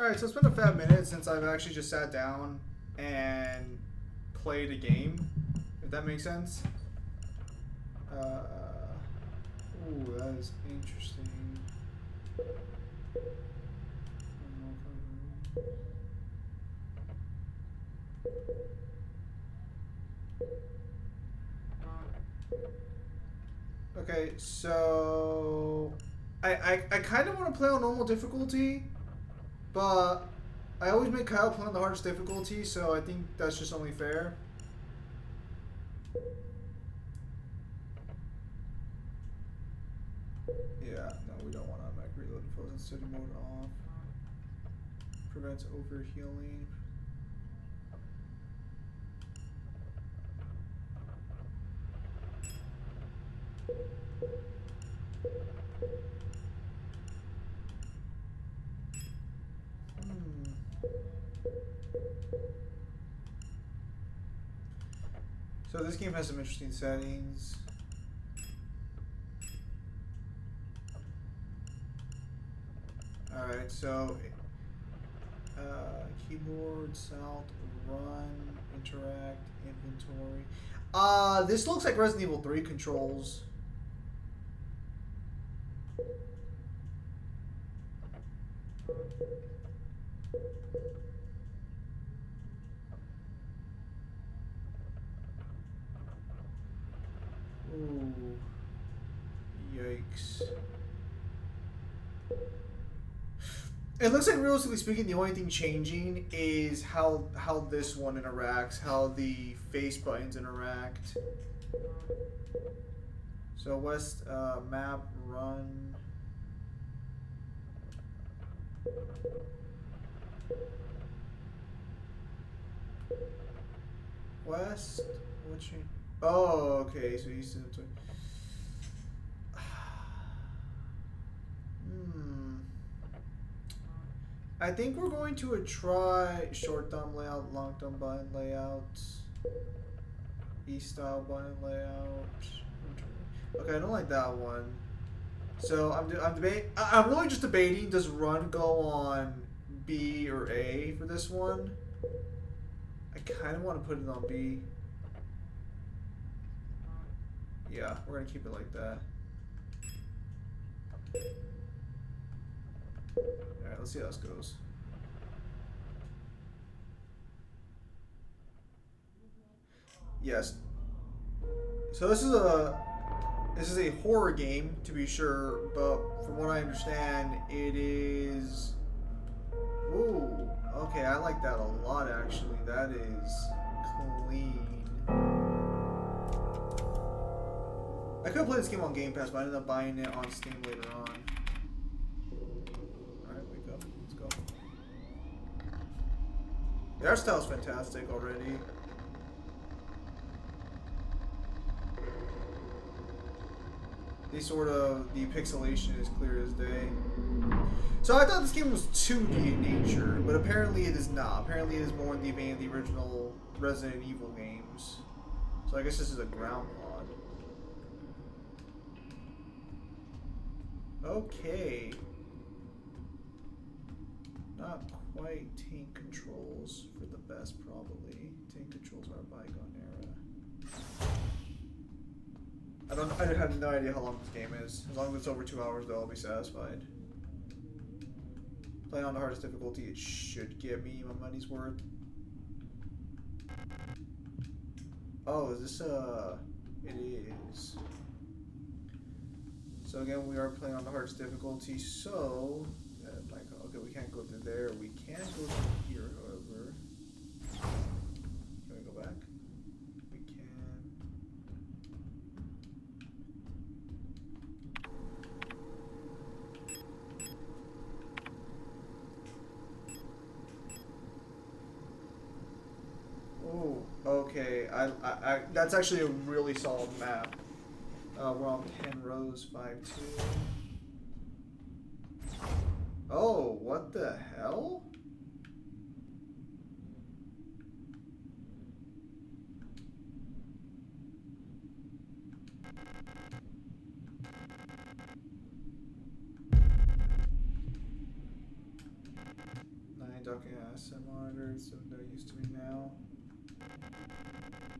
Alright, so it's been a fat minute since I've actually just sat down and played a game, if that makes sense. Ooh, that is interesting. Okay, so I kind of want to play on normal difficulty, but I always make Kyle play on the hardest difficulty, so I think that's just only fair. Yeah, no, we don't want automatic reload. Frozen study mode off. Prevents overhealing. So this game has some interesting settings. Alright, so keyboard, south, run, interact, inventory. This looks like Resident Evil 3 controls. Ooh. Yikes. It looks like, realistically speaking, the only thing changing is how this one interacts, how the face buttons interact. So west map run. West. What's your? Oh, okay. So east and I think we're going to try short thumb layout, long thumb button layout, E style button layout. Okay, I don't like that one. So I'm really just debating, does run go on B or A for this one? I kind of want to put it on B. Yeah, we're gonna keep it like that. Alright, let's see how this goes. Yes. So this is a horror game, to be sure, but from what I understand, it is. Ooh, okay, I like that a lot actually. That is clean. I could have played this game on Game Pass, but I ended up buying it on Steam later on. Alright, wake up. Let's go. The art style is fantastic already. The pixelation is clear as day. So I thought this game was 2D in nature, but apparently it is not. Apparently it is more in the vein of the original Resident Evil games. So I guess this is a ground mod. Okay. Not quite tank controls for the best, probably. Tank controls are a bygone era. I have no idea how long this game is. As long as it's over 2 hours, though, I'll be satisfied. Playing on the hardest difficulty, it should get me my money's worth. Oh, is this it is. So again, we are playing on the hardest difficulty, so like, okay, we can't go through there. We can go through here, however. Can we go back? We can. Oh, okay. I that's actually a really solid map. We're on 10 rows, 5-2. Oh, what the hell? docking asset monitor, so no use to me now.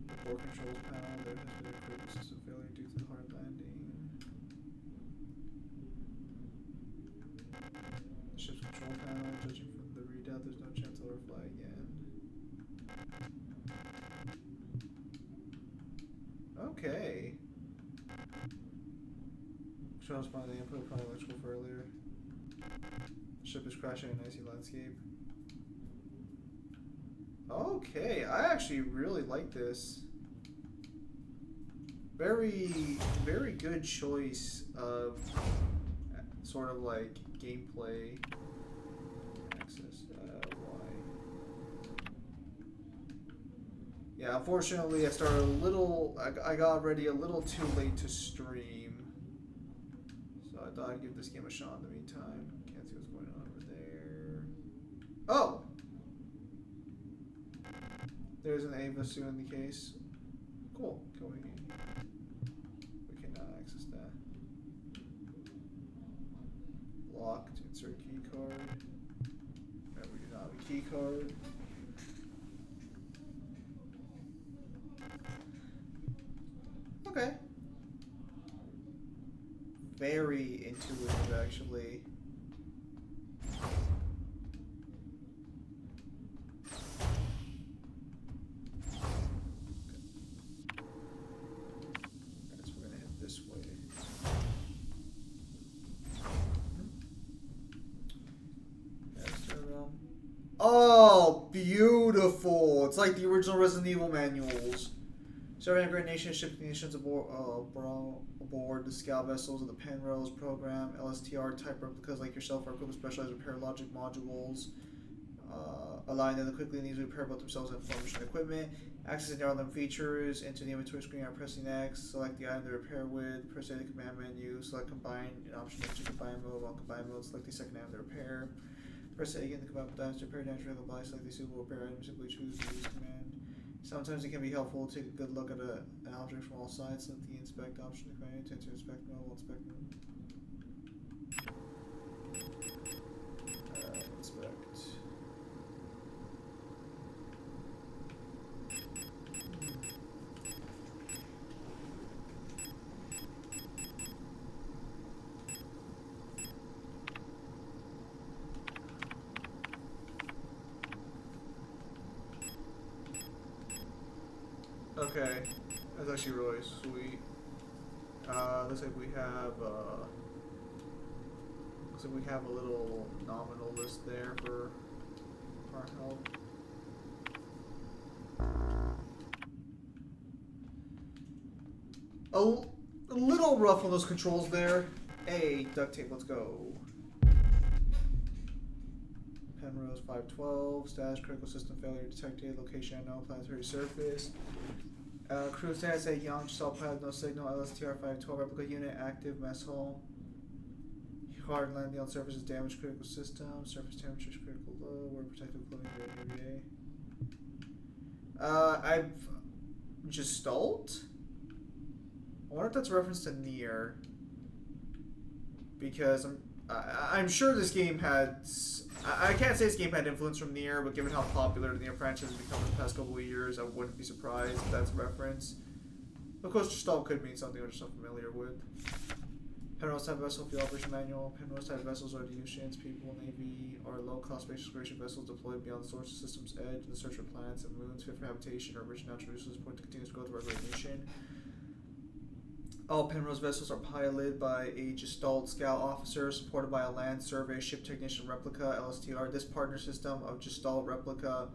The port controls panel, there has been a critical system failure due to the hard landing. The ship's control panel, judging from the readout, there's no chance it'll fly again. Okay. Controls by the input, probably electrical failure. The ship is crashing in an icy landscape. Okay, I actually really like this. Very, very good choice of sort of like gameplay. Access Y. Yeah, unfortunately, I started a little. I got ready a little too late to stream, so I thought I'd give this game a shot in the meantime. Can't see what's going on over there. Oh. There's an Ava Sue in the case. Cool. We cannot access that. Locked. Insert key card. And we do not have a key card. Okay. Very intuitive, actually. Oh, beautiful! It's like the original Resident Evil manuals. Serving a great nation shipped nations aboard the scout vessels of the Penrose program. LSTR type replicas like yourself are equipped with specialized repair logic modules, allowing them to quickly and easily repair both themselves and perform mission equipment. Accessing the all features into the inventory screen by pressing X. Select the item to repair with. Press A the command menu. Select combine in option to combine mode. While combine mode, select the second item to repair. Press A again to combine with items to repair naturally apply. Select the suitable repair item. Simply choose the use command. Sometimes it can be helpful to take a good look at an object from all sides. Select the inspect option to command to enter inspect mode. We'll inspect mode. Inspect. Okay, that's actually really sweet. Looks like we have a little nominal list there for our help. A little rough on those controls there. Hey, duct tape, let's go. Penrose 512, status critical system failure detected, location unknown, planetary surface. Crew status at Young, salt pilot, no signal, LSTR 512, replica unit active, mess hall. Hard landing on surface is damaged, critical system, surface temperature is critical low, wear protective clothing, I've Gestalt? I wonder if that's a reference to Nier. Because I'm sure this game had... I can't say this game had influence from Nier, but given how popular the Nier franchise has become in the past couple of years, I wouldn't be surprised if that's a reference. Of course, Gestalt could mean something we're just unfamiliar with. Penrose type vessel fuel operation manual. Penrose type vessels are the oceans, people, Navy, are low-cost space exploration vessels deployed beyond the solar system's edge in the search for planets and moons fit for habitation or rich natural resources point to continuous growth of our great nation. All Penrose vessels are piloted by a Gestalt scout officer supported by a land survey ship technician replica, LSTR. This partner system of Gestalt replica.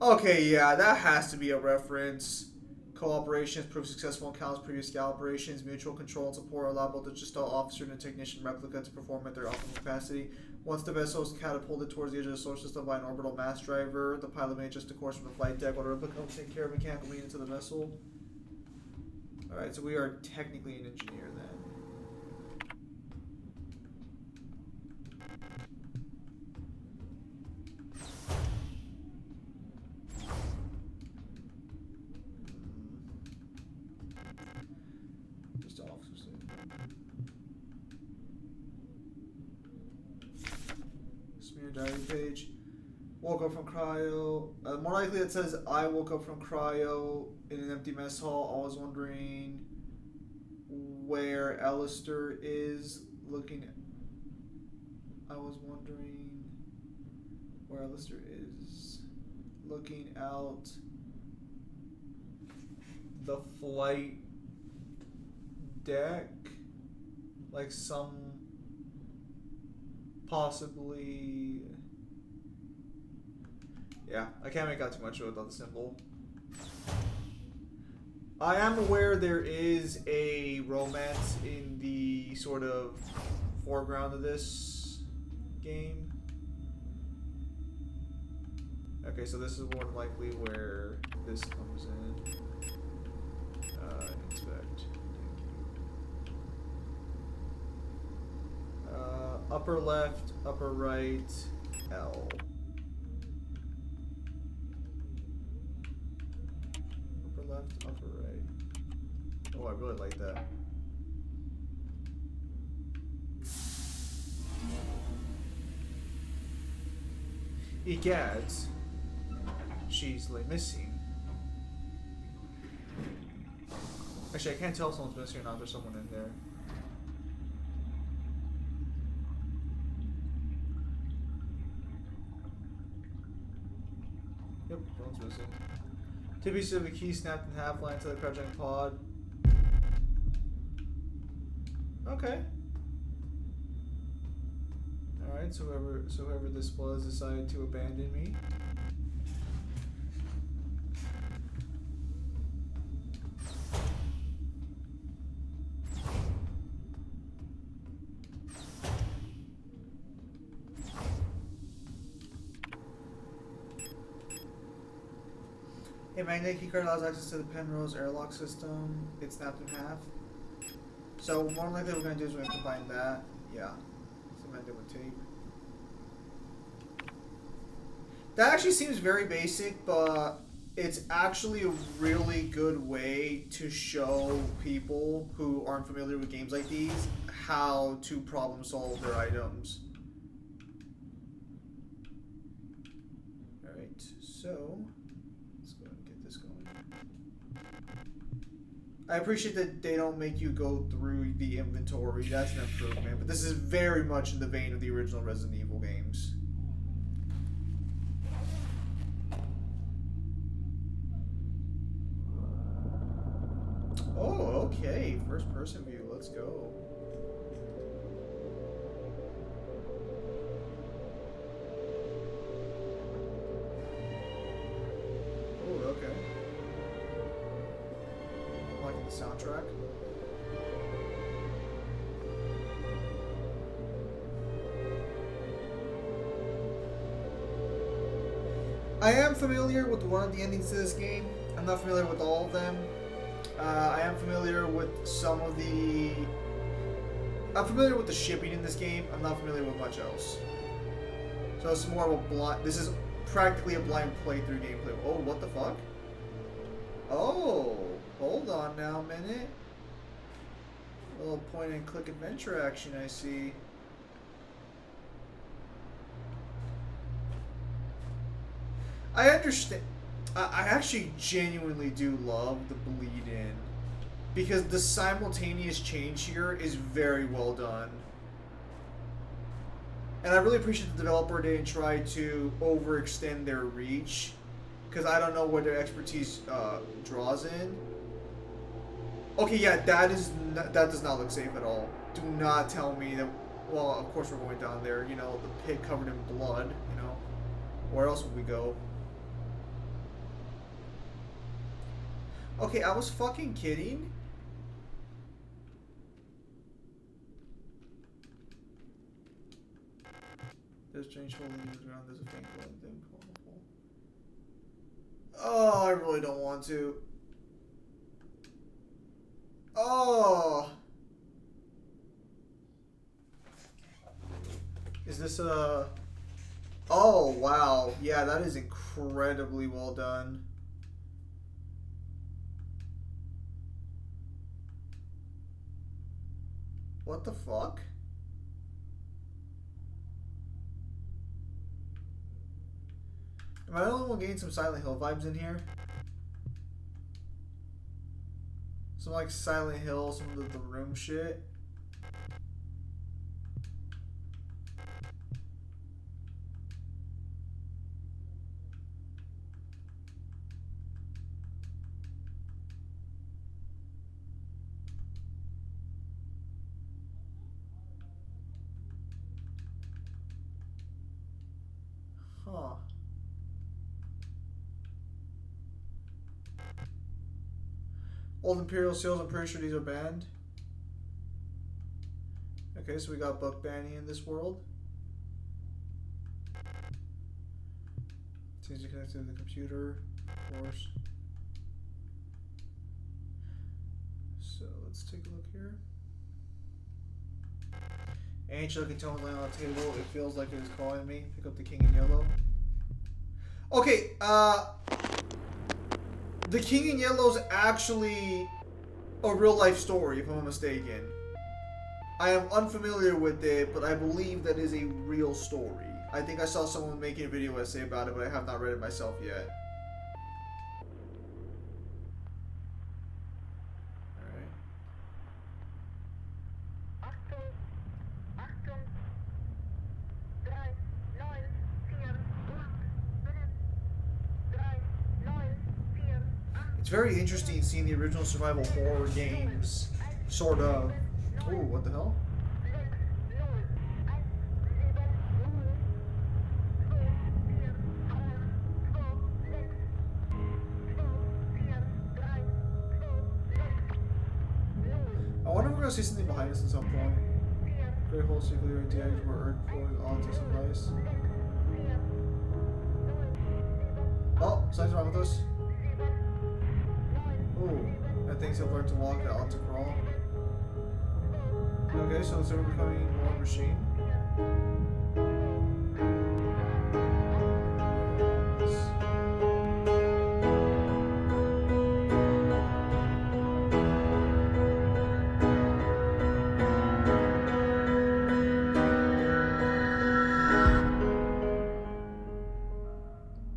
Okay, yeah, that has to be a reference. Cooperations prove successful in Cal's previous scout operations. Mutual control and support allow both the Gestalt officer and the technician replica to perform at their optimal capacity. Once the vessel is catapulted towards the edge of the solar system by an orbital mass driver, the pilot may adjust the course from the flight deck while the replica will take care of mechanical maintenance of the vessel. Alright, so we are technically an engineer then. Just officers. Smear diary page. Woke up from cryo. More likely it says I woke up from cryo in an empty mess hall. I was wondering where Alistair is looking. I was wondering where Alistair is looking out the flight deck, like some possibly. Yeah, I can't make out too much without the symbol. I am aware there is a romance in the sort of foreground of this game. Okay, so this is more than likely where this comes in. Inspect. Upper left, upper right, L. Upper left, upper right. Oh, I really like that. Egad, she's like missing. Actually, I can't tell if someone's missing or not. There's someone in there. Yep, someone's missing. Two pieces of a key snapped in half, lying to the crouching pod. Okay. Alright, so whoever this was decided to abandon me. A magnetic keycard allows access to the Penrose airlock system. It's snapped in half. So more than likely what we're going to do is we're going to combine that. Yeah. Cement it with tape. That actually seems very basic, but it's actually a really good way to show people who aren't familiar with games like these how to problem solve their items. Alright, so let's go ahead and get this going. I appreciate that they don't make you go through the inventory. That's an improvement, but this is very much in the vein of the original Resident Evil games. Oh, okay. First person view. Let's go. Oh, okay. I'm liking the soundtrack. I am familiar with one of the endings to this game. I'm not familiar with all of them. I am familiar with some of the... I'm familiar with the shipping in this game. I'm not familiar with much else. So it's more of a blind... This is practically a blind playthrough gameplay. Oh, what the fuck? Oh, hold on now a minute. A little point and click adventure action I see. I understand... I actually genuinely do love the bleed in, because the simultaneous change here is very well done. And I really appreciate the developer didn't try to overextend their reach, because I don't know where their expertise draws in. Okay, yeah, that does not look safe at all. Do not tell me that. Well, of course we're going down there. You know, the pit covered in blood. You know, where else would we go? Okay, I was fucking kidding. There's strange holding in the ground. There's a faint glow in the dim hole. Oh, I really don't want to. Oh. Is this a... Oh, wow. Yeah, that is incredibly well done. What the fuck? Am I the only one getting some Silent Hill vibes in here? Some like Silent Hill, some of the room shit. Huh. Old Imperial Seals, I'm pretty sure these are banned. Okay, so we got book banning in this world. It's easy to connect to the computer, of course. So let's take a look here. Angel can tell me laying on the table. It feels like it is calling me. Pick up the King in Yellow. Okay, the King in Yellow is actually a real life story, if I'm not mistaken. I am unfamiliar with it, but I believe that is a real story. I think I saw someone making a video essay about it, but I have not read it myself yet. It's very interesting seeing the original survival horror games sort of... Ooh, what the hell? I wonder if we're going to see something behind us at some point. Great whole secret ideas where Earth pours all into supplies. Oh, something's wrong with us. Ooh, that things have learned to walk, that ought to crawl. Okay, so we're becoming one machine.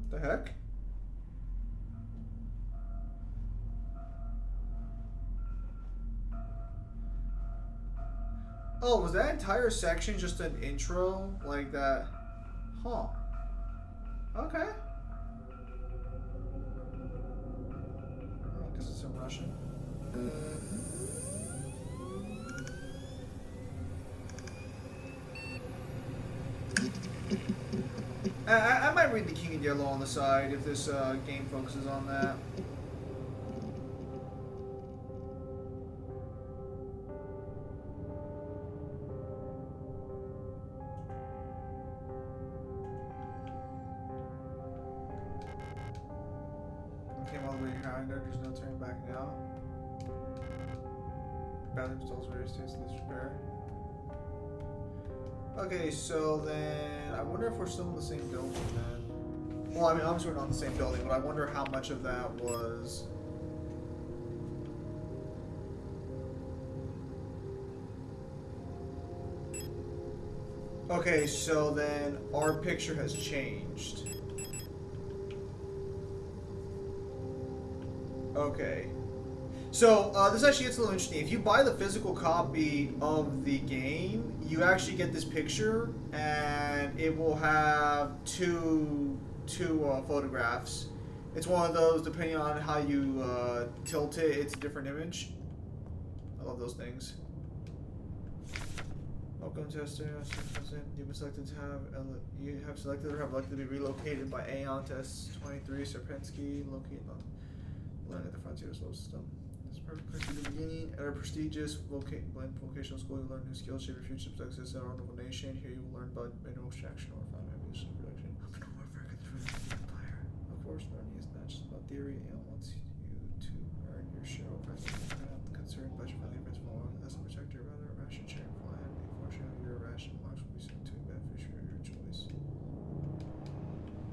The heck? Oh, was that entire section just an intro like that? Huh. Okay. I guess it's in Russian. I might read the King in Yellow on the side if this game focuses on that. Came all the way behind her, there's no turning back now. Badly results various states of disrepair. Okay, so then I wonder if we're still in the same building then. Well, I mean, obviously we're not in the same building, but I wonder how much of that was... Okay, so then our picture has changed. Okay. So, this actually gets a little interesting. If you buy the physical copy of the game, you actually get this picture, and it will have two photographs. It's one of those, depending on how you tilt it, it's a different image. I love those things. Welcome to S-President. You've been selected to have... You have selected or have elected to be relocated by Aeon to S-23 Serpensky, located on... Learning at the Frontier Solar System. This is a perfect place for the beginning. At our prestigious vocational school, you learn new skills, shape your future success in our wonderful nation. Here you will learn about mineral extraction or refinement, use of production. Mineral warfare against the empire. Of course, learning is not just about theory. It wants you to earn your share of concerned budget value principle as a protector, rather a ration sharing plan. Unfortunately, your ration marks will be sent to a beneficiary of your choice.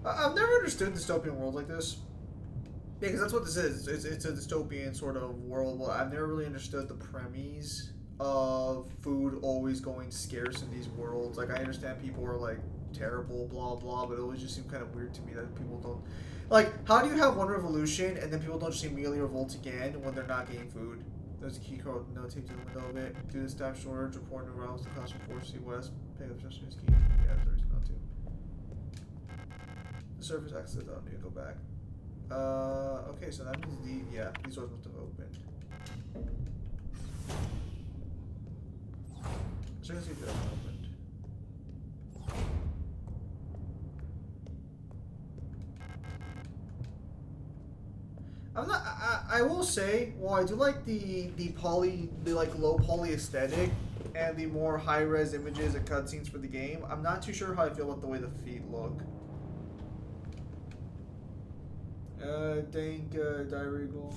I've never understood dystopian worlds like this. Yeah, because that's what this is. It's a dystopian sort of world. Well, I've never really understood the premise of food always going scarce in these worlds. Like, I understand people are like terrible, blah blah, but it always just seems kind of weird to me that people don't. Like, how do you have one revolution and then people don't just immediately revolt again when they're not getting food? There's a key code, no tape to the window of it. Do the staff shortage, report new routes to classroom 4C West, pick up just his key. Yeah, there's reason not to. The surface exit, I don't need to go back. Okay, so that means these doors must have opened. So let's see if they haven't opened. I'm not. I will say, well, I do like the like low poly aesthetic and the more high res images and cutscenes for the game. I'm not too sure how I feel about the way the feet look. Diary goal.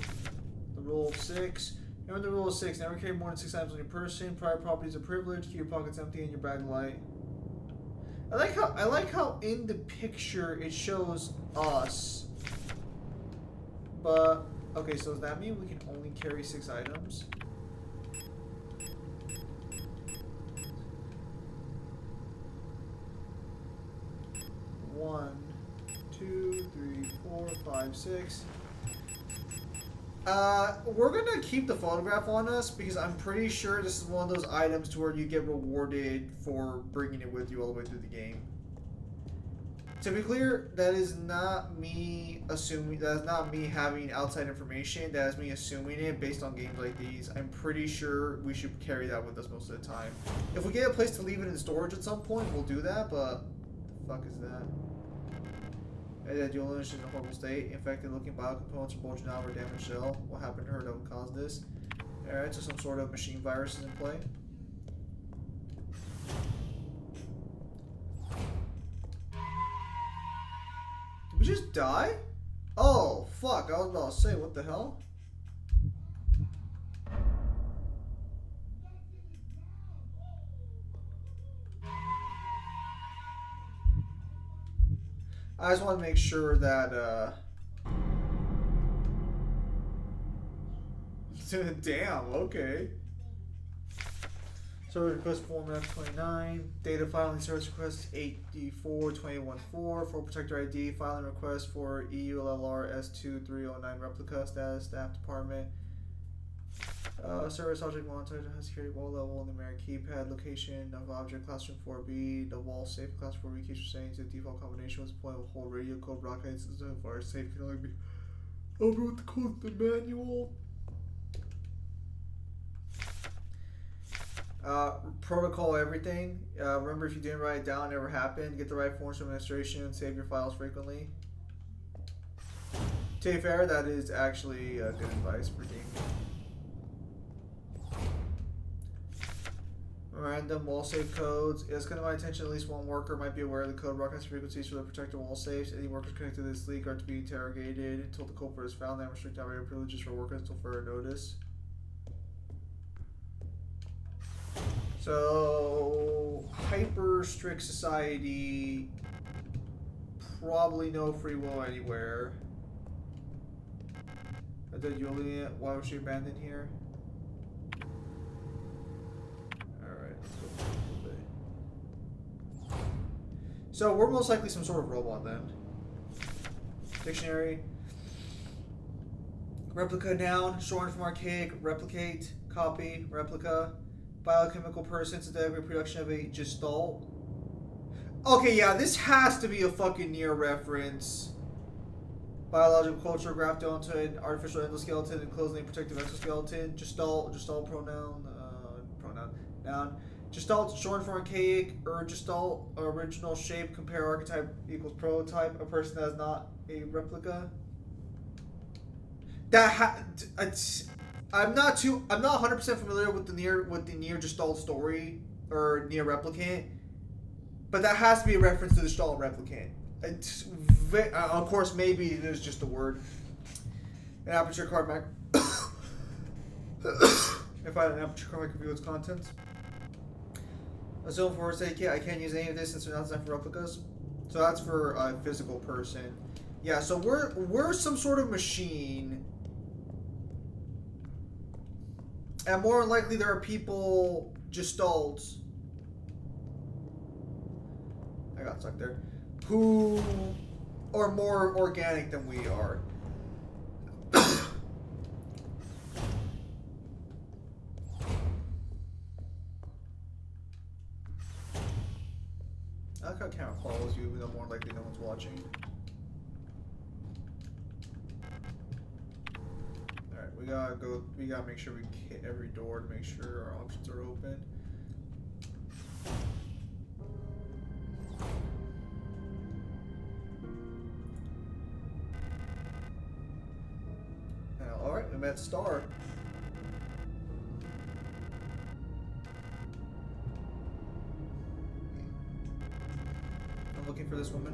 The rule of 6. Remember the rule of 6. Never carry more than 6 items on your person. Private properties are privileged. Keep your pockets empty and your bag light. I like how in the picture it shows us. But okay, so does that mean we can only carry 6 items? One, 2, 3, 4, 5, 6. We're gonna keep the photograph on us because I'm pretty sure this is one of those items to where you get rewarded for bringing it with you all the way through the game. To be clear, that is not me assuming, that is not me having outside information, that is me assuming it based on games like these. I'm pretty sure we should carry that with us most of the time. If we get a place to leave it in storage at some point, we'll do that, but the fuck is that? Dual Unit is in a horrible state. Infected looking biocomponents are bulging out of her damaged shell. What happened to her that would cause this? Alright, so some sort of machine virus is in play. Did we just die? Oh, fuck. I was about to say, what the hell? I just want to make sure that, damn, okay. Service request form F29. Data filing service request 8D4-214. For protector ID, filing request for EULLR S2309 replica status, staff department. Service object monitor, security wall level, numeric keypad, location of object, classroom 4B, the wall safe, classroom 4B, keeps saying the default combination was point with whole radio code, broadcast so far safe can only be over with the code in the manual. Protocol everything. Remember, if you didn't write it down, it never happened. Get the right forms from administration, save your files frequently. To be fair, that is actually good advice for gaming. Random wall safe codes. It's come to my attention at least one worker might be aware of the code broadcast frequencies for the protected wall safes. Any workers connected to this leak are to be interrogated until the culprit is found. They restrict radio privileges for workers until further notice. So, hyper strict society. Probably no free will anywhere. I did Juliet. Why was she abandoned here? So we're most likely some sort of robot then. Dictionary. Replica noun, shortened from archaic, replicate, copy, replica. Biochemical person, synthetic reproduction of a gestalt. Okay, yeah, this has to be a fucking Nier reference. Biological culture grafted onto an artificial endoskeleton and closely protective exoskeleton. Gestalt pronoun, noun. Gestalt, shortened from archaic, gestalt, original shape, compare archetype equals prototype, a person that is not a replica. I'm not 100% familiar with the Nier Gestalt story, or Nier replicant, but that has to be a reference to the Gestalt replicant. Of course, maybe it is just a word. An aperture card mic. If I had an aperture card, I could view its contents. A zone for say I can't use any of this since they're not designed for replicas. So that's for a physical person. Yeah, so we're some sort of machine. And more than likely there are people, gestalts, I got stuck there, who are more organic than we are. I like how camera follows you, even though more likely no one's watching. Alright, we gotta make sure we hit every door to make sure our options are open. Alright, we met Star. I'm looking for this woman.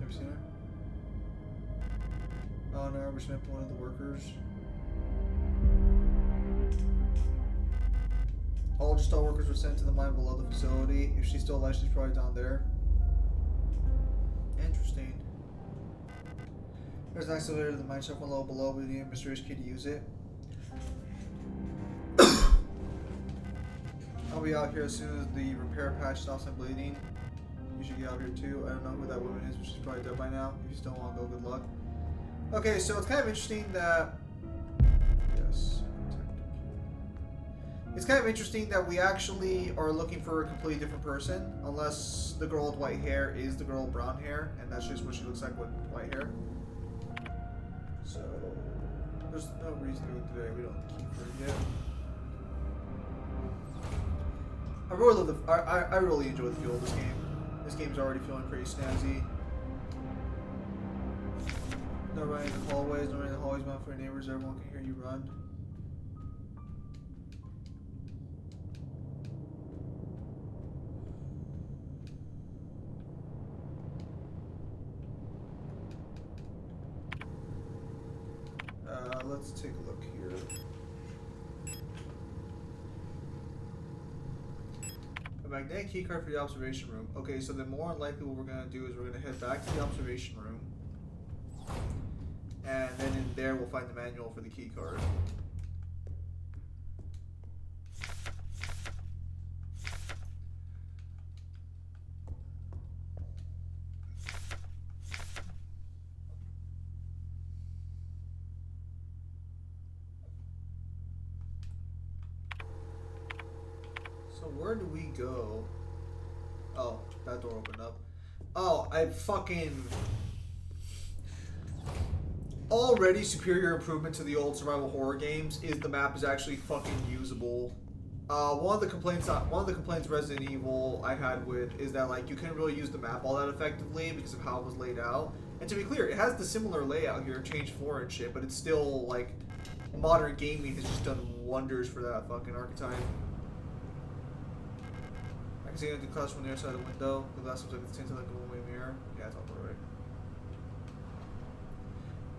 Have you seen her? Oh no, we're snipping one of the workers. All gestalt workers were sent to the mine below the facility. If she's still alive, she's probably down there. Interesting. There's an excavator to the mine shaft one level below, but we need a mysterious key to use it. I'll be out here as soon as the repair patch stops my bleeding. You should get out here too. I don't know who that woman is, but she's probably dead by now. If you still want to go, good luck. Okay, so it's kind of interesting that... Yes. It's kind of interesting that we actually are looking for a completely different person, unless the girl with white hair is the girl with brown hair, and that's just what she looks like with white hair. So, there's no reason to do it today. We don't keep her yet. I really love the. I really enjoy the feel of this game. This game's already feeling pretty snazzy. No running in the hallways, no running in the hallways bound for your neighbors. Everyone can hear you run. Let's take a look here. A magnetic keycard for the observation room. Okay, so then more than likely what we're going to do is we're going to head back to the observation room. And then in there we'll find the manual for the keycard. So where do we go? Oh, that door opened up. Oh, I fucking... Already superior improvement to the old survival horror games is the map is actually fucking usable. One of the complaints Resident Evil I had with is that like you couldn't really use the map all that effectively because of how it was laid out. And to be clear, it has the similar layout here, change 4 and shit, but it's still like modern gaming has just done wonders for that fucking archetype. I can see the class from the other side of the window. The glass looks like it's tinted like a one-way mirror. Yeah, it's all right.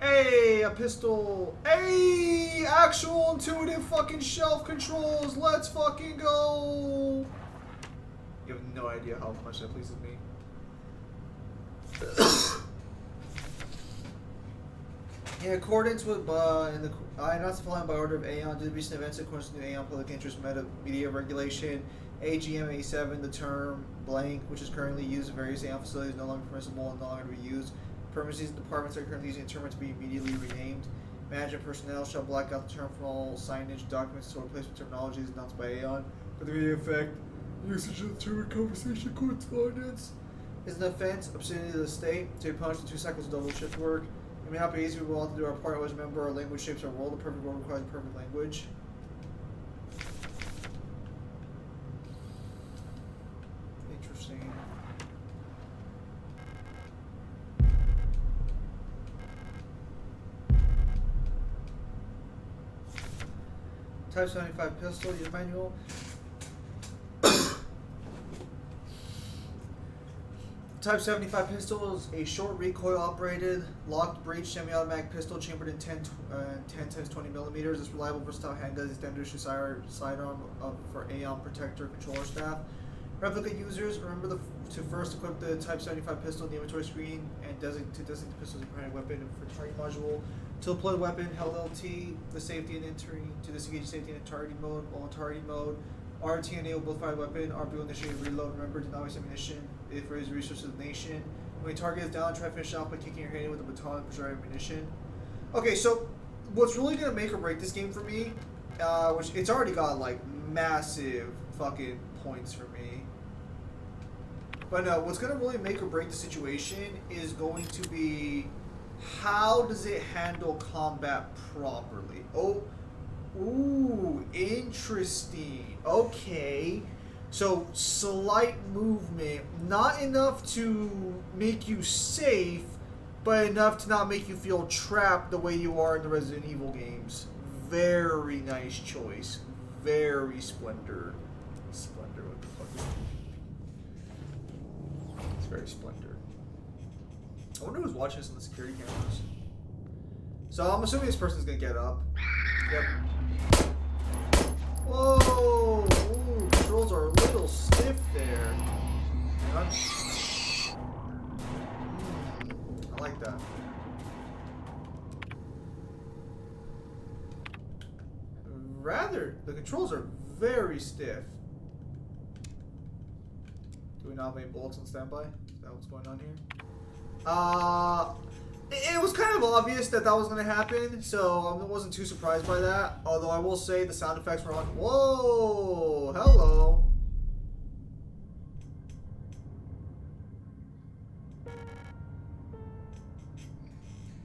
Hey, a pistol. Hey, actual intuitive fucking shelf controls. Let's fucking go. You have no idea how much that pleases me. In accordance with I not following by order of Aeon, due to recent events in accordance with the Aeon Public Interest Media Regulation, AGM-A7, the term blank, which is currently used in various Aeon facilities, is no longer permissible and no longer to be used. Premises and departments are currently using the term to be immediately renamed. Management personnel shall black out the term from all signage, documents, or replacement terminology as announced by Aeon. For the immediate effect, usage of the term in conversation correspondence is an offense, obscenity to the state, to be punished with 2 cycles of double shift work. It may not be easy, we will have to do our part. Always remember our language shapes our world. A perfect world requires a perfect language. Interesting. Type 75 pistol, use manual. Type 75 pistol is a short recoil operated, locked breech semi-automatic pistol chambered in 10 times 20 millimeters. This reliable versatile handgun is standard issue sidearm for Aeon protector controller staff. Replica users, remember to first equip the Type 75 pistol in the inventory screen and designate the pistol as a primary weapon for target module. To deploy the weapon, held LT the safety and entering to disengage safety and targeting mode. While in targeting mode, RT enable both fire weapon. RB will initiate reload. Remember, do not waste ammunition. It raises resources of the nation. When your target is down, try to finish off by kicking your hand in with a baton and preserve ammunition. Okay, so what's really gonna make or break this game for me, which it's already got like massive fucking points for me. But no, what's gonna really make or break the situation is going to be how does it handle combat properly. Oh, ooh, interesting. Okay. So, slight movement. Not enough to make you safe, but enough to not make you feel trapped the way you are in the Resident Evil games. Very nice choice. Very Splendor. Splendor, what the fuck is that? It's very Splendor. I wonder who's watching this on the security cameras. So, I'm assuming this person's gonna get up. Yep. Whoa! Ooh, controls are a little stiff there. I like that. Rather, the controls are very stiff. Do we not have any bullets on standby? Is that what's going on here? It was kind of obvious that was going to happen, so I wasn't too surprised by that. Although I will say the sound effects were on. Whoa! Hello!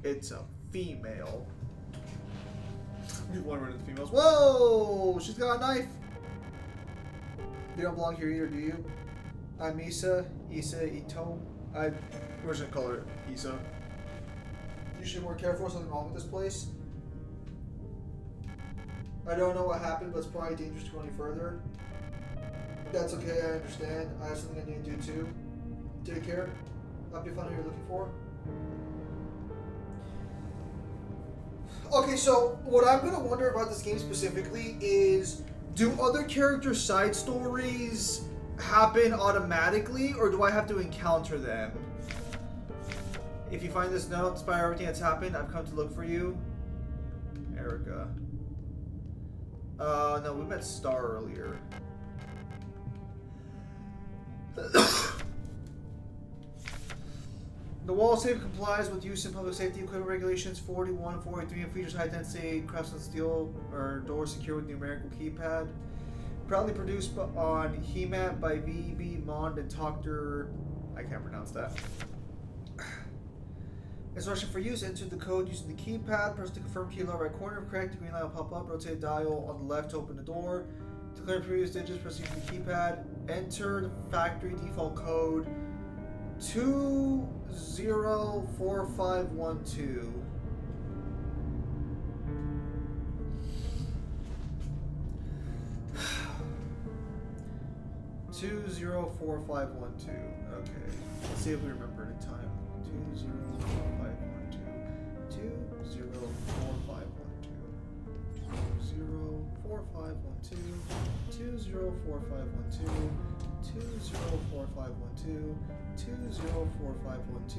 It's a female. You want to run into the females? Whoa! She's got a knife! You don't belong here either, do you? I'm Isa Ito. We're just gonna call her Isa. You should be more careful. Something wrong with this place. I don't know what happened, but it's probably dangerous to go any further. That's okay, I understand. I have something I need to do too. Take care. I'll be fun who you're looking for. Okay, so what I'm gonna wonder about this game specifically is, do other characters' side stories happen automatically, or do I have to encounter them? If you find this note, despite everything that's happened, I've come to look for you. Erica. No, we met Star earlier. The wall of safe complies with use in public safety equipment regulations 41, 43, and features high density craftsman steel or door secure with numerical keypad. Proudly produced on He-Man by V.B. Mond and Dr. I can't pronounce that. Instruction for use: enter the code using the keypad. Press the confirm key in the lower right corner. Correct. The green light will pop up. Rotate the dial on the left to open the door. To clear previous digits, press using the keypad. Enter the factory default code 204512. 204512. Okay. Let's see if we remember the time. 204512. 204512. 204512. 204512. 204512. 204512.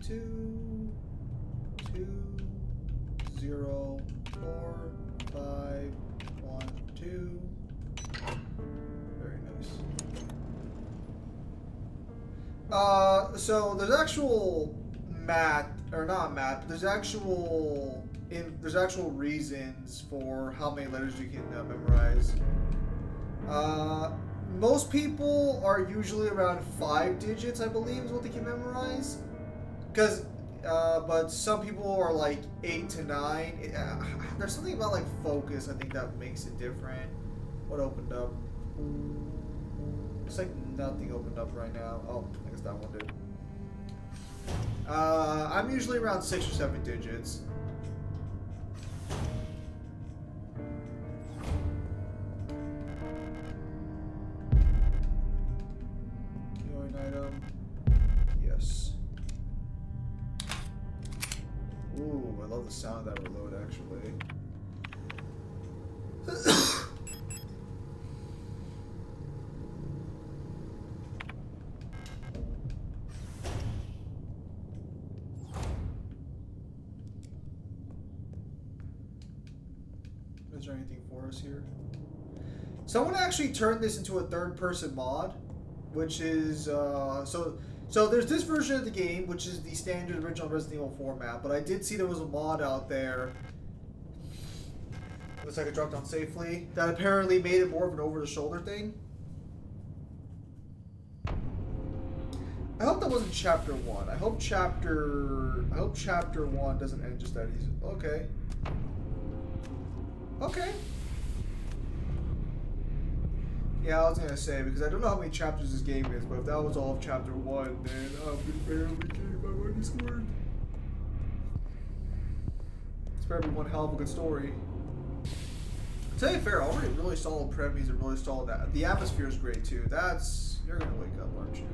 204512. Very nice. So there's actual math, or not math, but there's actual reasons for how many letters you can memorize. Most people are usually around 5 digits, I believe, is what they can memorize. But some people are like 8 to 9. There's something about like focus, I think, that makes it different. What opened up? Looks like nothing opened up right now. Oh, I guess that one did. I'm usually around 6 or 7 digits. Healing item. Yes. Ooh, I love the sound of that reload, actually. Is there anything for us here? Someone actually turned this into a third-person mod, which is so there's this version of the game, which is the standard original Resident Evil 4 map, but I did see there was a mod out there. Looks like it dropped down safely. That apparently made it more of an over-the-shoulder thing. I hope that wasn't chapter 1. I hope chapter 1 doesn't end just that easy. Okay. Okay. Yeah, I was gonna say, because I don't know how many chapters this game is, but if that was all of chapter 1, then I'm barely getting my money's worth. It's better be one hell of a good story. To tell you fair, already really solid premise and really solid. The atmosphere is great too. You're gonna wake up, aren't you?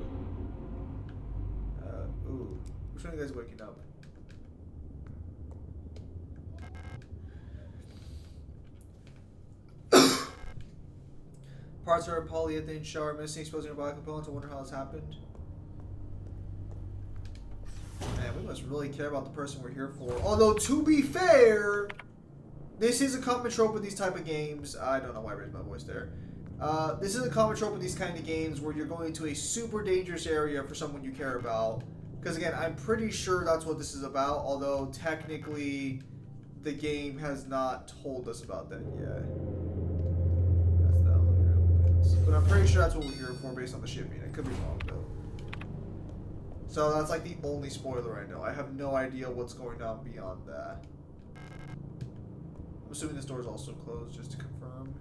Ooh, which one of you guys waking up? Parts are a polyethylene shell are missing, exposing your body components. I wonder how this happened. Man, we must really care about the person we're here for. Although, to be fair, this is a common trope with these type of games. I don't know why I raised my voice there. This is a common trope with these kind of games where you're going to a super dangerous area for someone you care about. Because again, I'm pretty sure that's what this is about, although technically the game has not told us about that yet. That's not what it opens. But I'm pretty sure that's what we're here for based on the shipping. I could be wrong though. So that's like the only spoiler I know. I have no idea what's going on beyond that. I'm assuming this door is also closed, just to confirm.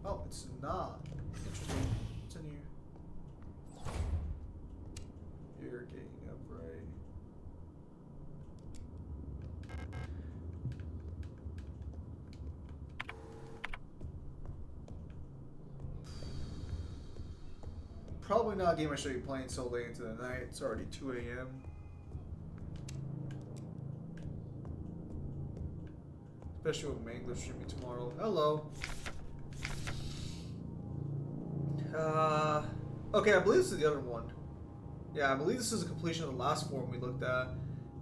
Oh, it's not. Interesting. What's in here? You're getting up, right? Probably not a game I should be playing so late into the night. It's already 2 a.m. Especially with Mangler streaming tomorrow. Hello. Okay, I believe this is the other one. Yeah, I believe this is a completion of the last form we looked at.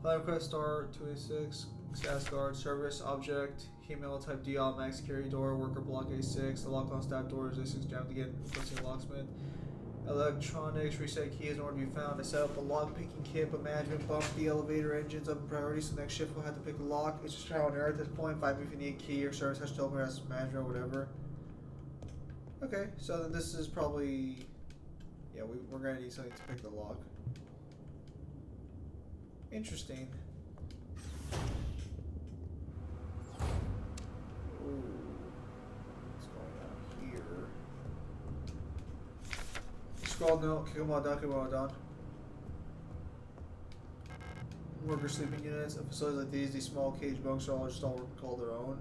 Flight request start 286, status guard, service object, email type D automatic security door, worker block A6, the lock on staff door is A6 jammed again, requesting a locksmith. Electronics, reset keys in order to be found. I set up the lock picking kit, but management bumped the elevator engines up in priority, so next shift we'll have to pick the lock. It's just trial and error at this point. Find me if you need a key or service has to open as manager or whatever. Okay, so then this is probably... Yeah, we're going to need something to pick the lock. Interesting. Ooh. What's going on here? Scroll no, kick them all down, kick them all down. Worker sleeping units. At facilities like these small cage bunks are all just all called their own.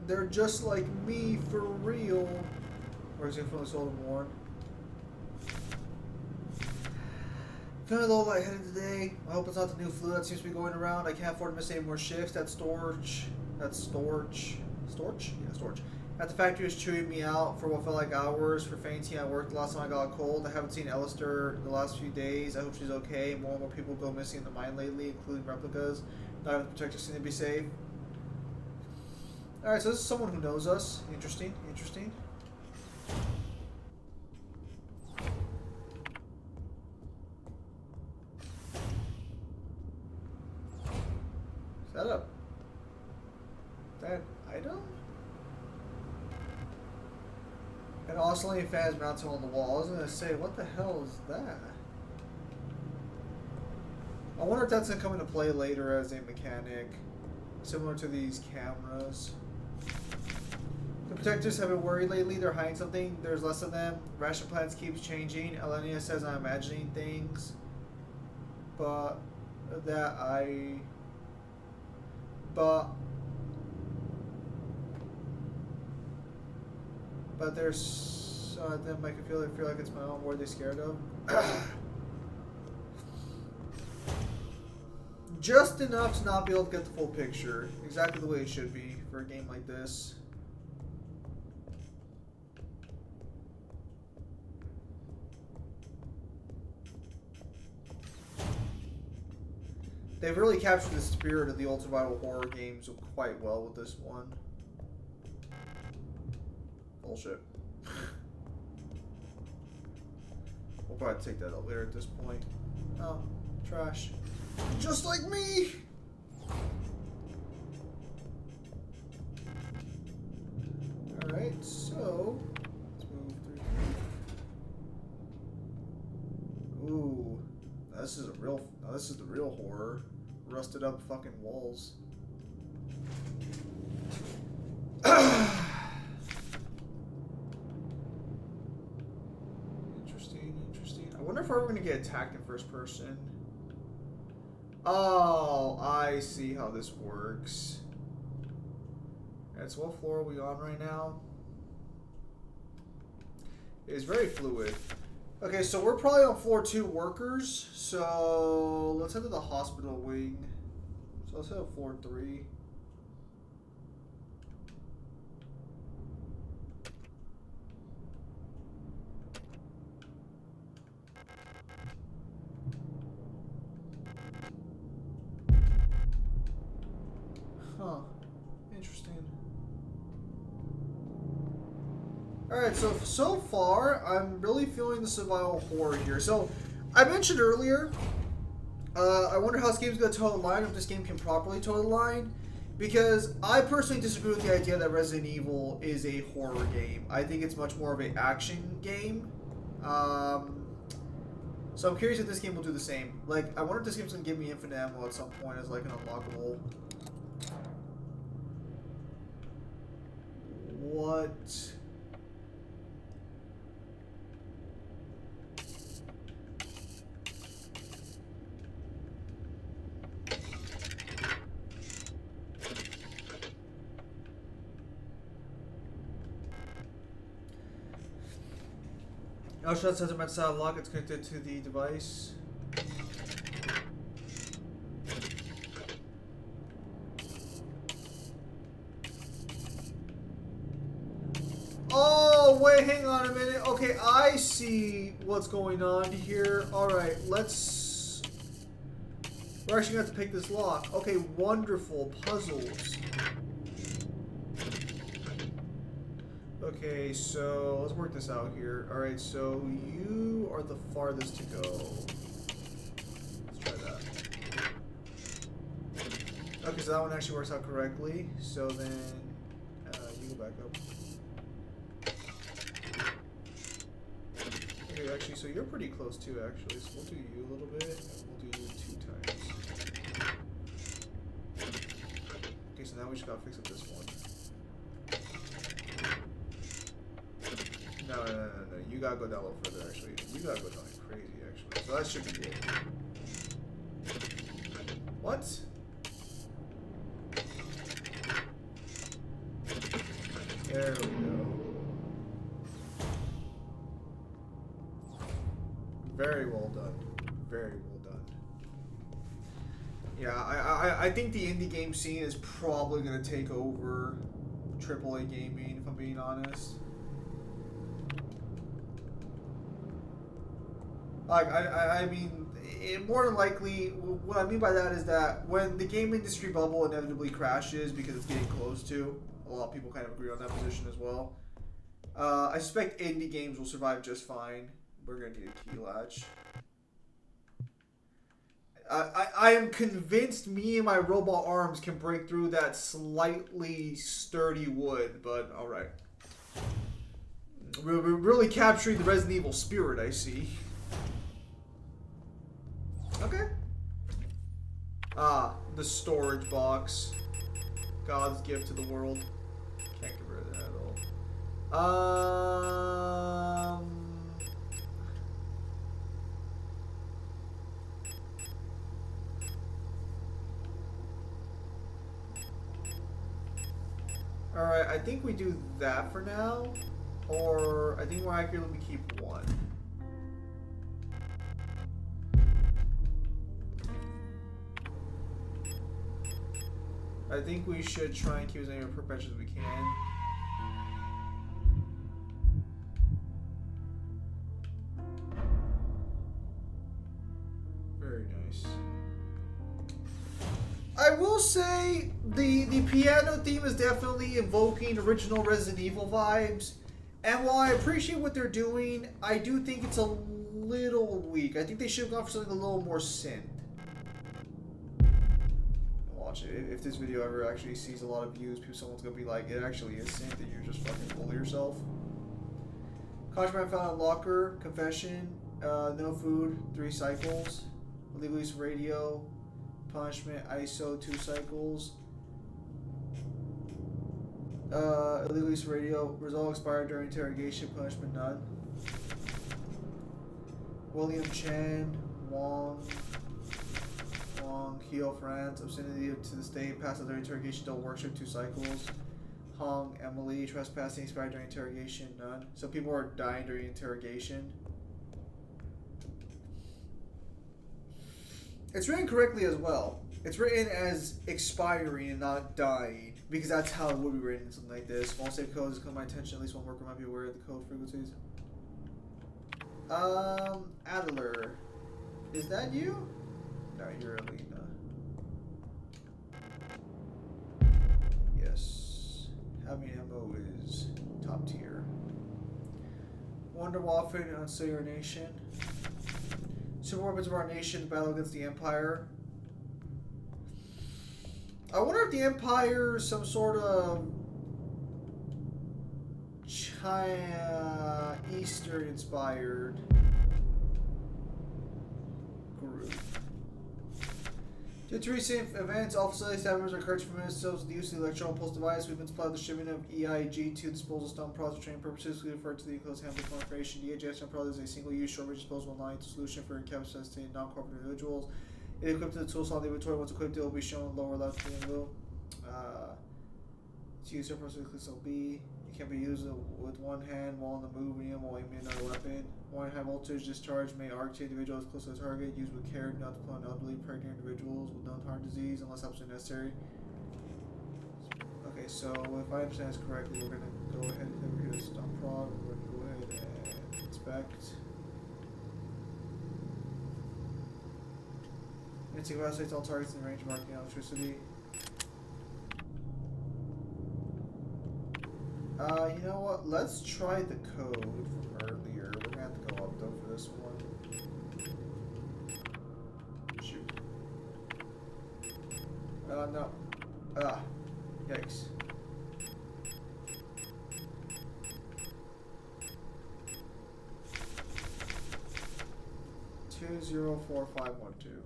They're just like me for real. Or is it from the soul and worn? Feeling a little lightheaded today. I hope it's not the new flu that seems to be going around. I can't afford to miss any more shifts. That storage. Storage? Yeah, storage. At the factory was chewing me out for what felt like hours for fainting at work the last time I got a cold. I haven't seen Alistair the last few days. I hope she's okay. More and more people go missing in the mine lately, including replicas. Not even the protectors seem to be safe. Alright, so this is someone who knows us. Interesting, interesting. Setup. That item? An oscillating fan is mounted on the wall. I was gonna say, what the hell is that? I wonder if that's gonna come into play later as a mechanic, similar to these cameras. The protectors have been worried lately. They're hiding something. There's less of them. Ration plans keeps changing. Elenia says I'm imagining things, but there's them I can feel like it's my own. What are they scared of? Just enough to not be able to get the full picture. Exactly the way it should be for a game like this. They've really captured the spirit of the old survival horror games quite well with this one. Bullshit. We'll probably take that up later at this point. Oh, trash. Just like me! Alright, so let's move through. Ooh. This is the real horror. Rusted up fucking walls. Interesting. I wonder if we're ever gonna get attacked in first person. Oh, I see how this works. Alright, so what floor are we on right now? It's very fluid. Okay, so we're probably on floor 2 workers. So let's head to the hospital wing. So let's head to floor 3. Huh. Interesting. Alright, so far, I'm really feeling the survival horror here. So, I mentioned earlier, I wonder how this game's going to toe the line, if this game can properly toe the line. Because I personally disagree with the idea that Resident Evil is a horror game. I think it's much more of an action game. So I'm curious if this game will do the same. Like, I wonder if this game's going to give me infinite ammo at some point as like an unlockable. What? No shot says meant to lock. It's connected to the device. Oh, wait, hang on a minute. Okay, I see what's going on here. Alright, let's... We're actually going to have to pick this lock. Okay, wonderful. Puzzles. Okay, so let's work this out here. Alright, so you are the farthest to go. Let's try that. Okay, so that one actually works out correctly. So then, you go back up. Okay, actually, so you're pretty close too, actually. So we'll do you a little bit, and we'll do you 2 times. Okay, so now we just gotta fix up this one. No. You gotta go down a little further, actually. You gotta go down like crazy, actually. So that should be it. What? There we go. Very well done. Very well done. Yeah, I think the indie game scene is probably gonna take over AAA gaming, if I'm being honest. Like, I mean, more than likely, what I mean by that is that when the game industry bubble inevitably crashes, because it's getting close to, a lot of people kind of agree on that position as well, I suspect indie games will survive just fine. We're going to need a key latch. I am convinced me and my robot arms can break through that slightly sturdy wood, but alright. We're really capturing the Resident Evil spirit, I see. Okay. Ah, the storage box. God's gift to the world. Can't get rid of that at all. Alright, I think we do that for now. Or I think more accurately we keep one. I think we should try and keep as many preventions as we can. Very nice. the piano theme is definitely evoking original Resident Evil vibes. And while I appreciate what they're doing, I do think it's a little weak. I think they should have gone for something a little more synth. Watch it. If this video ever actually sees a lot of views, someone's gonna be like, it actually is synth and you're just fucking full of yourself. Contraband found in locker, confession, no food, 3 cycles, illegal use of radio, punishment, ISO, 2 cycles, illegal use of radio, result expired during interrogation, punishment none. William Chen, Wong, Heo, France, obscenity to the state, passed out during interrogation, don't workshop, 2 cycles. Hong, Emily, trespassing, expired during interrogation, none. So people are dying during interrogation. It's written correctly as well. It's written as expiring and not dying, because that's how it would be written in something like this. Small safe codes has come to my attention. At least one worker might be aware of the code frequencies. Adler. Is that you? No, you're Alina. Yes. Having ammo is top tier. Wonder Waffen and Unstill Your Nation. Super weapons of our nation to battle against the Empire. I wonder if the Empire is some sort of China Eastern inspired group. Due to recent events, all facility staff members are encouraged to permit themselves with the use of the electron pulse device. We've been supplied the shipment of EIG to disposal stone products for training purposes. We refer to the enclosed handbook for information. The EIG product is a single-use, short-range disposable line solution for incapacitated non-corporate individuals. It is equipped to the tool slot in the inventory. Once equipped, it will be shown lower left in the wheel. It's used for purposes of B. It can be used with one hand while on the move, medium while aiming another weapon. One high voltage discharge may arc to individuals close to the target. Used with care not to put on elderly, pregnant individuals with known heart disease unless absolutely necessary. Okay, so if I understand this correctly, we're gonna go ahead and over here to stop prod. We're gonna go ahead and inspect. It evaluates all targets in range marking electricity. You know what? Let's try the code from earlier. We're gonna have to go up though for this one. Shoot. No. Yikes. 204512.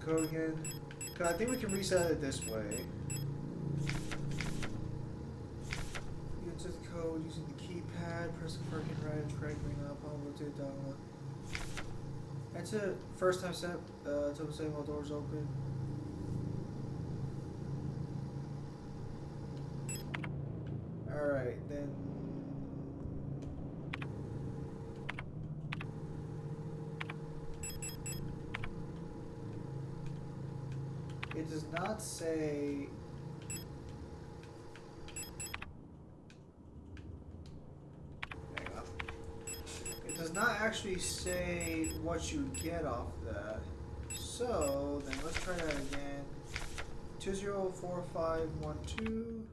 Code again. I think we can reset it this way. You enter the code using the keypad, press the parking right and correct ring up, I'll rotate down. Enter first time step until the same while doors open. Alright, then. It does not say. Hang on. It does not actually say what you get off that. So then let's try that again. 204512.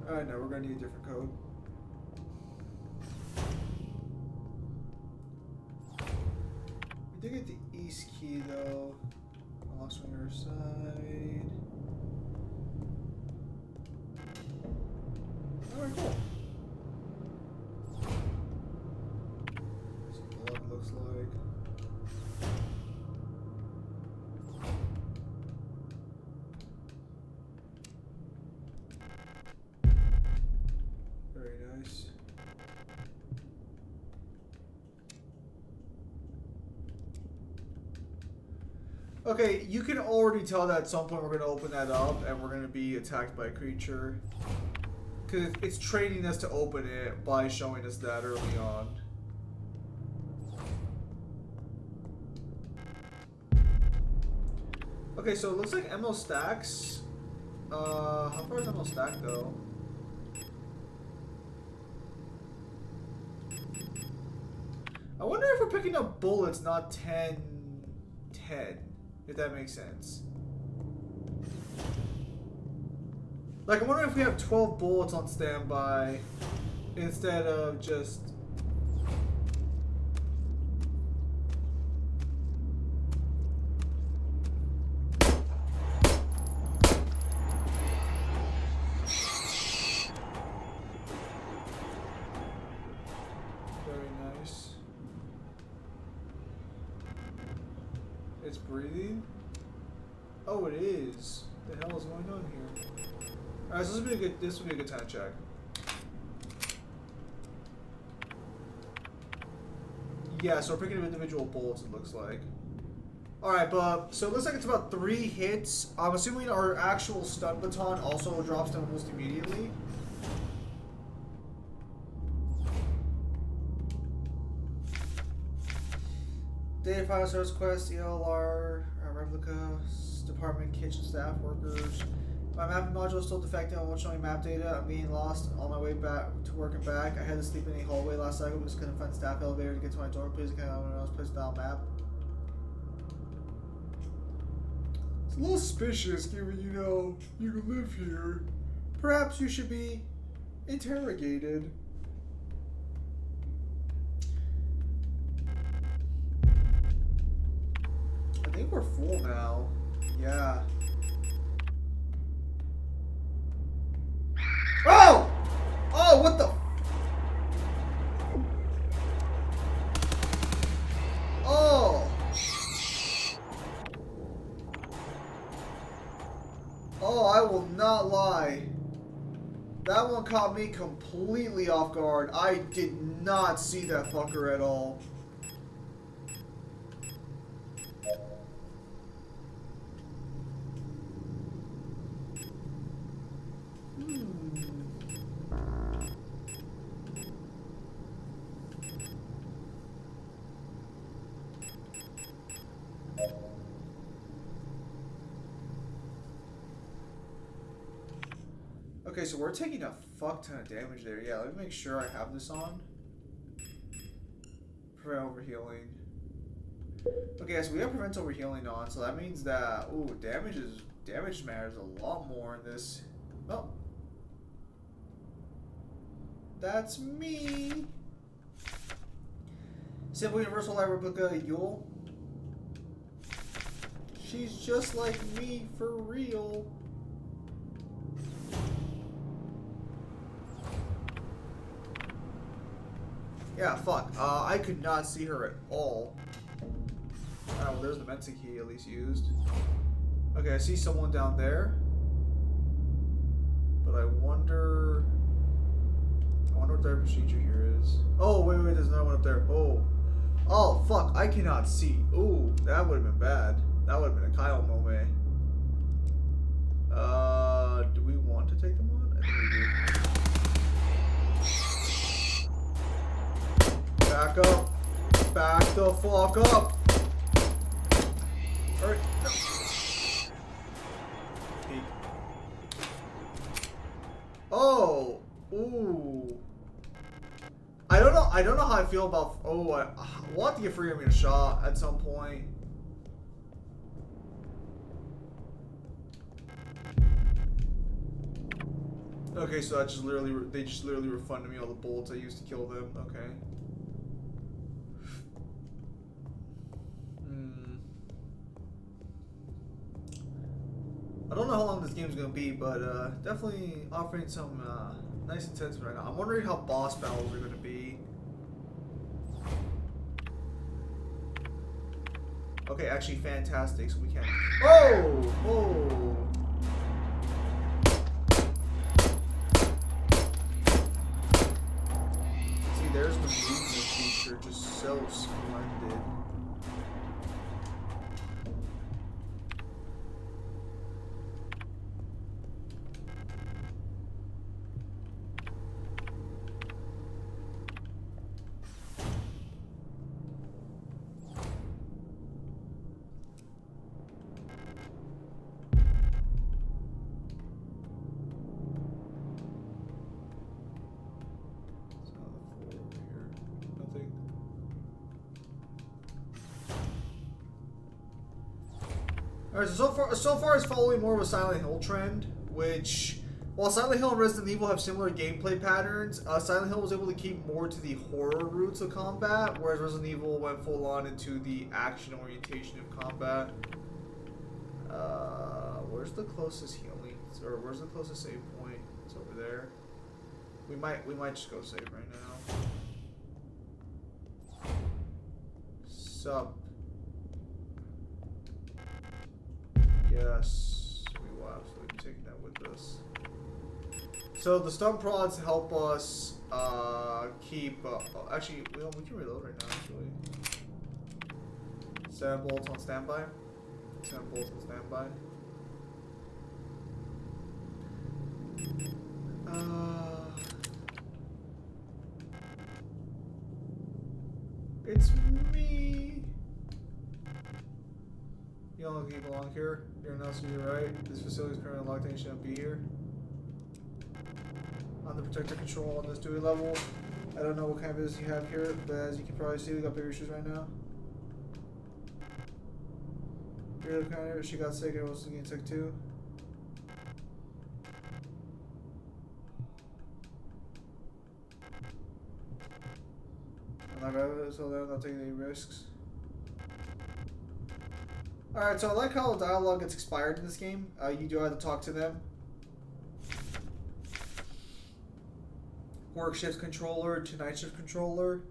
Alright, now we're going to need a different code. We did get the east key though. Unlocks on your side. Alright, cool. See what blood looks like. Nice. Okay, you can already tell that at some point we're going to open that up and we're going to be attacked by a creature. Because it's training us to open it by showing us that early on. Okay, so it looks like ML stacks. How far does ML stack go? I wonder if we're picking up bullets, not 10, if that makes sense. Like, I wonder if we have 12 bullets on standby instead of just... Very nice. It's breathing? Oh, it is. What the hell is going on here? Alright, so this would be a good time to check. Yeah, so we're picking up individual bullets, it looks like. Alright, but so it looks like it's about 3 hits. I'm assuming our actual stun baton also drops down almost immediately. Data file source quest, ELR, replica, department, kitchen staff, workers. My mapping module is still defective. I won't show me map data. I'm getting lost on my way back to work and back. I had to sleep in a hallway last cycle because couldn't find staff elevator to get to my door. Please can I know place down map. It's a little suspicious given you live here. Perhaps you should be interrogated. I think we're full now. Yeah. Oh! Oh, what the? Oh! Oh, I will not lie. That one caught me completely off guard. I did not see that fucker at all. Okay, so we're taking a fuck ton of damage there. Yeah, let me make sure I have this on. Prevent overhealing. Okay, so we have prevent overhealing on, so that means that damage matters a lot more in this. Oh, that's me. Simple Universal Light Replica Yule. She's just like me for real. Yeah, fuck. I could not see her at all. Alright, well, there's the Mensa key at least used. Okay, I see someone down there. But I wonder what their procedure here is. Oh, wait, there's another one up there. Oh, fuck, I cannot see. Ooh, that would have been bad. That would have been a Kyle moment. Do we want to take them on? I think we do. Back up. Back the fuck up. Alright. Peek. Oh. Ooh. I don't know how I feel about. We'll have to get free of me a shot at some point. Okay, so that they just literally refunded me all the bullets I used to kill them. Okay. I don't know how long this game's gonna be, but definitely offering some nice intensity right now. I'm wondering how boss battles are gonna be. Okay, actually fantastic, so we can. Oh! Oh! See, there's the movement feature, just so splendid. Alright, so far it's following more of a Silent Hill trend, which, while Silent Hill and Resident Evil have similar gameplay patterns, Silent Hill was able to keep more to the horror roots of combat, whereas Resident Evil went full on into the action orientation of combat. Where's the closest healing, or where's the closest save point? It's over there. We might just go save right now. Sup. Yes, we will absolutely be taking that with us. So the stun prods help us keep. Actually, we can reload right now. Actually, 7 bullets on standby. 7 bullets on standby. It's me. You don't look like you belong here. You're not, so you're right. This facility is currently locked in. You shouldn't be here. On the protector control on this Dewey level. I don't know what kind of business you have here, but as you can probably see, we got bigger issues right now. Your other kind of, she got sick and I was getting sick too. I'm not gonna so I'm not taking any risks. Alright, so I like how the dialogue gets expired in this game. You do have to talk to them. Work shift controller to night shift controller.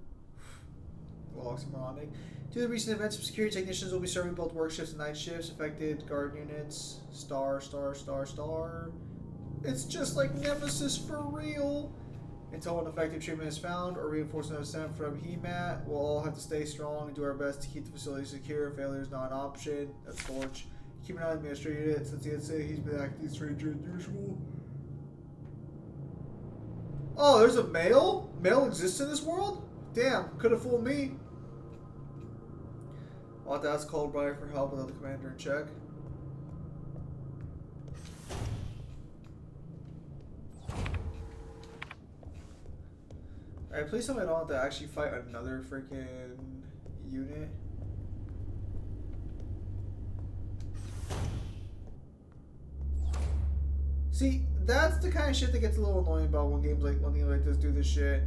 Well, oxymoronic. Due to the recent events, security technicians will be serving both work shifts and night shifts. Affected guard units. Star. It's just like Nemesis for real. Until an effective treatment is found or reinforcement is sent from HEMAT, we'll all have to stay strong and do our best to keep the facility secure. Failure is not an option. That's Torch. Keep an eye on the administrator unit. Since the NSA, he's been acting stranger than usual. Oh, there's a male? Male exists in this world? Damn, could have fooled me. I'll have to ask Coldbriar for help without the commander in check. Alright, please tell me I don't have to actually fight another freaking unit. See, that's the kind of shit that gets a little annoying about when games like this do this shit.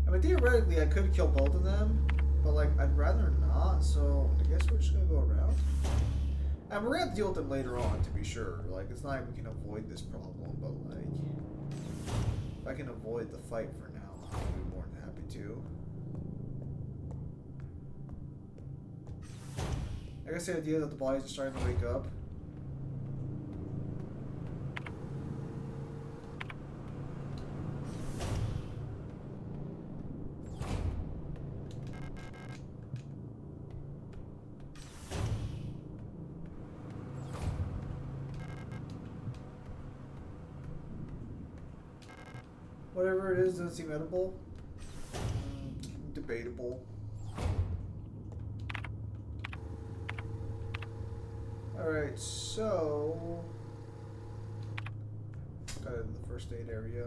I mean, theoretically, I could kill both of them, but like, I'd rather not. So I guess we're just gonna go around, and we're gonna have to deal with them later on, to be sure. Like, it's not like we can avoid this problem, but like, if I can avoid the fight for now, I'll be more than happy to. I guess the idea that the bodies are starting to wake up. Whatever it is doesn't seem edible. Debatable. Alright, so got into the first aid area.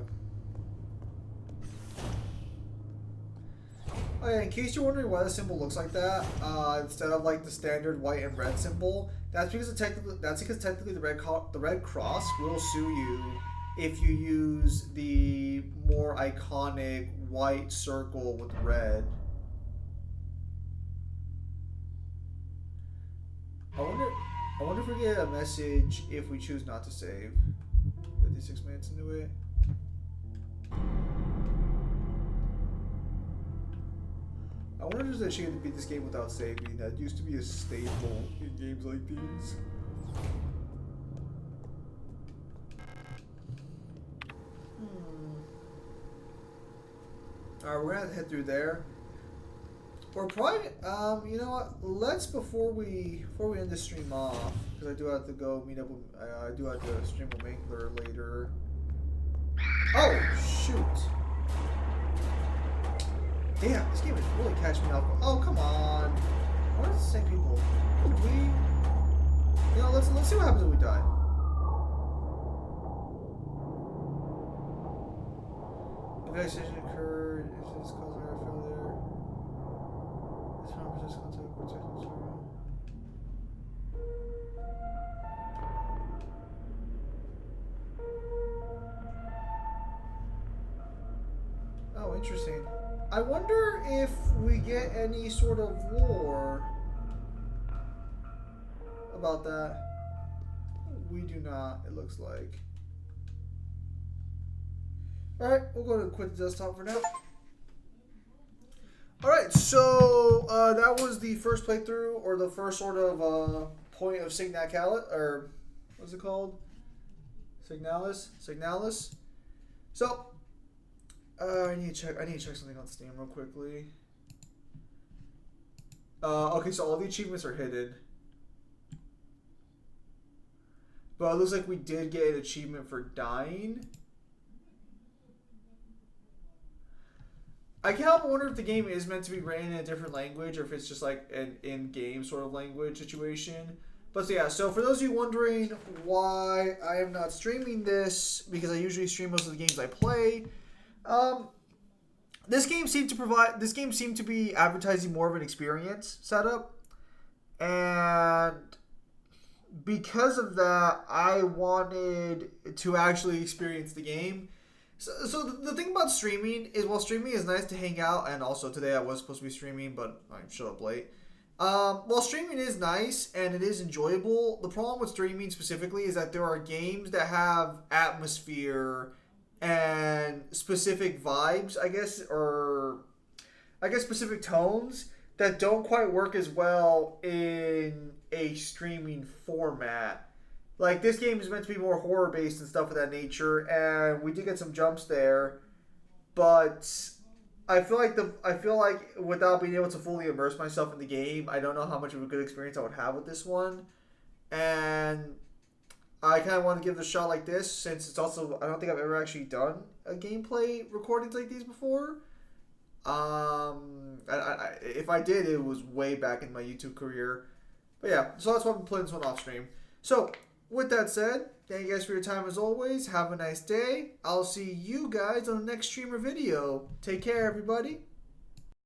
Oh yeah, in case you're wondering why the symbol looks like that, instead of like the standard white and red symbol, that's because technically the red cross will sue you if you use the more iconic white circle with red. I wonder if we get a message if we choose not to save. 56 minutes into it. I wonder if there's a chance to beat this game without saving. That used to be a staple in games like these. Alright, we're gonna have to head through there. We're probably, you know what? Let's before we end the stream off, because I do have to go meet up with, I do have to stream with Mangler later. Oh shoot! Damn, this game is really catching me off. Oh come on! Why are it the same people? Could we? You know, let's see what happens if we die. Investigation occurred. Is this causing air failure? This power just contact protection server. Interesting. I wonder if we get any sort of lore about that. We do not, it looks like. Alright, we'll go to quit the desktop for now. Alright, so that was the first playthrough, or the first sort of point of Signalis, or what's it called? Signalis? Signalis? So, I need to check something on Steam real quickly. Okay, so all the achievements are hidden. But it looks like we did get an achievement for dying. I can't help but wonder if the game is meant to be written in a different language, or if it's just like an in-game sort of language situation. But so yeah, so for those of you wondering why I am not streaming this, because I usually stream most of the games I play, this game seemed to be advertising more of an experience setup, and because of that, I wanted to actually experience the game. So the thing about streaming is, while streaming is nice to hang out, and also today I was supposed to be streaming, but I showed up late. While streaming is nice and it is enjoyable, the problem with streaming specifically is that there are games that have atmosphere and specific vibes, I guess specific tones that don't quite work as well in a streaming format. Like, this game is meant to be more horror-based and stuff of that nature, and we did get some jumps there, but I feel like without being able to fully immerse myself in the game, I don't know how much of a good experience I would have with this one, and I kind of want to give it a shot like this, since it's also, I don't think I've ever actually done a gameplay recordings like these before. If I did, it was way back in my YouTube career. But yeah, so that's why I'm playing this one off stream. So, with that said, thank you guys for your time as always. Have a nice day. I'll see you guys on the next stream or video. Take care, everybody.